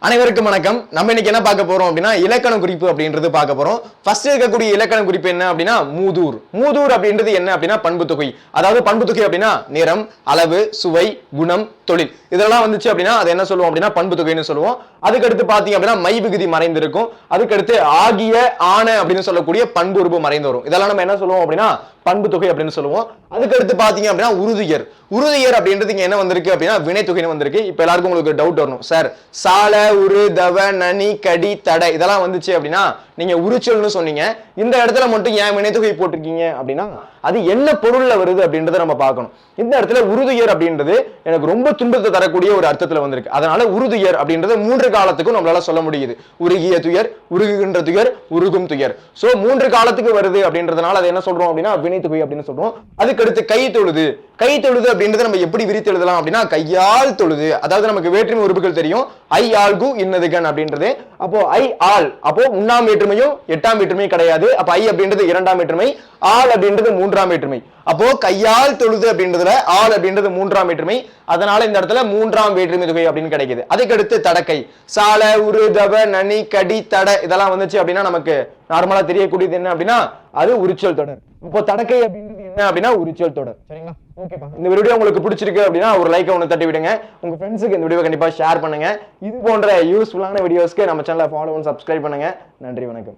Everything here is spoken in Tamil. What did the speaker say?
அனைவருக்கும் வணக்கம். நம்ம இன்னைக்கு என்ன பார்க்க போறோம் அப்படின்னா இலக்கண குறிப்பு அப்படின்றது பார்க்க போறோம். ஃபர்ஸ்ட் இருக்கக்கூடிய இலக்கண குறிப்பு என்ன அப்படின்னா மூதூர். மூதூர் அப்படின்றது என்ன அப்படின்னா பண்பு தொகை. அதாவது பண்பு தொகை அப்படின்னா நிறம், அளவு, சுவை, குணம், தொழில் இதெல்லாம் வந்துச்சு அப்படின்னா அது என்ன சொல்லுவோம் அப்படின்னா பண்பு தொகைன்னு சொல்லுவோம். அதுக்கடுத்து பாத்தீங்க அப்படின்னா மை விகுதி மறைந்திருக்கும். அதுக்கடுத்து ஆகிய, ஆன அப்படின்னு சொல்லக்கூடிய பண்பு உருபு மறைந்து வரும். இதெல்லாம் நம்ம என்ன சொல்லுவோம் அப்படின்னா பண்பு தொகை அப்படின்னு சொல்லுவோம். அதுக்கடுத்து பாத்தீங்க அப்படின்னா உறுதியர். உறுதியர் அப்படின்றது இங்க என்ன வந்திருக்கு அப்படின்னா வினை தொகைன்னு வந்திருக்கு. இப்ப எல்லாருக்கும் உங்களுக்கு டவுட் வரணும், சார் சால, உரு, தவ, நனி, கடி, தடை இதெல்லாம் வந்துச்சு அப்படின்னா நீங்க உரிச்சொல்னு சொன்னீங்க, இந்த இடத்துல மட்டும் ஏன் வினைத்தொகை போட்டிருக்கீங்க அப்படின்னா அது என்ன பொருள்ல வருது அப்படின்றத நம்ம பார்க்கணும். இந்த இடத்துல உறுதியர் அப்படின்றது எனக்கு ரொம்ப துன்பத்தை தரக்கூடிய ஒரு அர்த்தத்துல வந்திருக்கு. அதனால உறுதியர் அப்படின்றது 3 காலத்துக்கும் நம்மளால சொல்ல முடியுது. உருகிய துயர், உருகுகின்ற துயர், உருகும் துயர். சோ 3 காலத்துக்கு வருது அப்படின்றதுனால அதை என்ன சொல்றோம் அப்படின்னா வினைத்தொகை அப்படின்னு சொல்றோம். அதுக்கடுத்து கை தொழுது. கை தொழுது அப்படின்றத நம்ம எப்படி விரித்து எழுதலாம் அப்படின்னா கையால் தொழுது. அதாவது நமக்கு வேற்றுமை உறுப்புகள் தெரியும். ஐ ஆல் கு இன்னதுகன் அப்படின்றது. அப்போ ஐ ஆல், அப்போ 1ஆம் வேற்றுமையும் 8ஆம் வேற்றுமையும் கிடையாது. அப்ப ஐ அப்படின்றது 2ஆம் வேற்றுமை, ஆல் அப்படின்றது 3ஆம் வேற்றுமை. அப்போ கையால் தொழுது அப்படின்றதுல ஆல் அப்படின்றது 3ஆம் வேற்றுமை. அதனால இந்த இடத்துல 3ஆம் வேற்றுமை தொகை அப்படின்னு கிடைக்குது. அதுக்கடுத்து தடக்கை. சால, உரு, தவ, நனி, கடி, தடை இதெல்லாம் வந்துச்சு அப்படின்னா நமக்கு நார்மலா தெரியக்கூடியது என்ன அப்படின்னா அது உரிச்சொல் தொடர். இப்போ தடக்கை அப்படின்றது என்ன அப்படின்னா உரிச்சொல் தொடர். சரிங்களா? ஓகேப்பா. இந்த வீடியோ உங்களுக்கு பிடிச்சிருக்கு அப்படின்னா ஒரு லைக் ஒன்று தட்டி விடுங்க. உங்க ஃப்ரெண்ட்ஸுக்கு இந்த வீடியோ கண்டிப்பா ஷேர் பண்ணுங்க. இது போன்ற யூஸ்ஃபுல்லான வீடியோஸ்க்கு நம்ம சேனலை ஃபாலோ பண்ணி சப்ஸ்கிரைப் பண்ணுங்க. நன்றி, வணக்கம்.